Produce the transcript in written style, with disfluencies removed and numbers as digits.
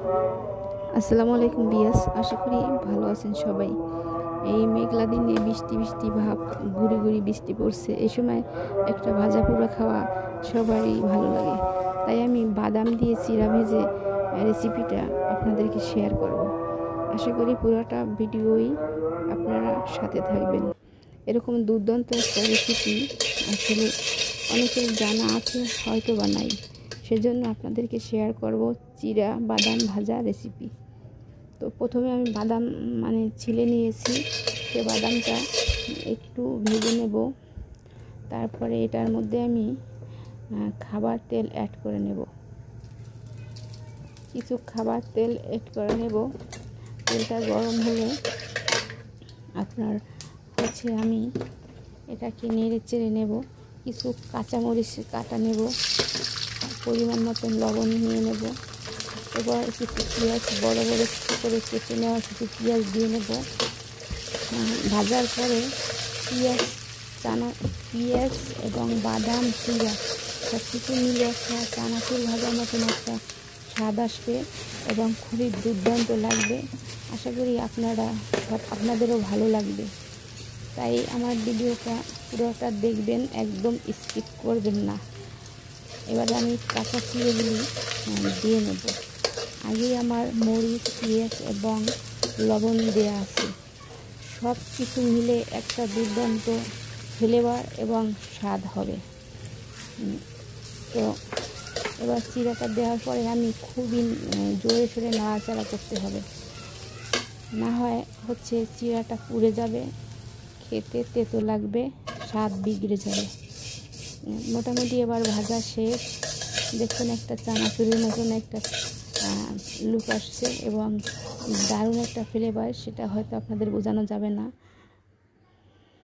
আসসালামু আলাইকুম বিয়াস, আশা করি ভালো আছেন সবাই। এই মেঘলা দিনে বৃষ্টি বৃষ্টি ভাব, গুড়ি গুড়ি বৃষ্টি পড়ছে। এই সময় একটা ভাজা পোড়া খাওয়া সবারই ভালো লাগে। তাই আমি বাদাম দিয়ে চিড়া ভেজে রেসিপিটা আপনাদেরকে শেয়ার করব। আশা করি পুরোটা ভিডিওই আপনারা সাথে থাকবেন। এরকম দুর্দান্ত একটা রেসিপি আসলে অনেকের জানা আছে, হয়তো বা নাই। সেজন্য আপনাদেরকে শেয়ার করব চিড়া বাদাম ভাজা রেসিপি। তো প্রথমে আমি বাদাম ছিলে নিয়েছি। সে বাদামটা একটু ভেজে নেব। তারপরে এটার মধ্যে আমি খাবার তেল অ্যাড করে নেব। কিছু খাবার তেল অ্যাড করে নেব। তেলটা গরম হলে আমি এটাকে নেড়ে চেড়ে নেব। কিছু কাঁচামরিচ কাটা নেব, পরিমাণ মতন লবণ নিয়ে নেব। এবার কিছু পেঁয়াজ বড় বড় করে কেটে নেওয়া কিছু পেঁয়াজ দিয়ে নেব। ভাজার পরে পেঁয়াজ এবং বাদাম চিড়া সব কিছু মিলে একটা চানাচুর ভাজার মতন একটা স্বাদ আসবে এবং খুবই দুর্দান্ত লাগবে। আশা করি আপনাদেরও ভালো লাগবে। তাই আমার ভিডিওটা পুরোটা দেখবেন, একদম স্কিপ করবেন না। এবার আমি কাঁচা চিড়েগুলি দিয়ে নেব। আগেই আমার মরিচ, পেঁয়াজ এবং লবণ দেওয়া আছে। সব কিছু মিলে একটা দুর্দান্ত ফ্লেভার এবং স্বাদ হবে। তো এবার চিড়াটা দেওয়ার পরে আমি খুবই জোরে সোরে নাড়াচাড়া করতে হবে, না হয় চিড়াটা পুড়ে যাবে, খেতে তেতো লাগবে, স্বাদ বিগড়ে যাবে। মোটামুটি এবার ভাজা শেষ। দেখুন একটা চানাচুরের মতন একটা লুক আসছে এবং দারুণ একটা ফ্লেভার, সেটা হয়তো আপনাদের বোঝানো যাবে না।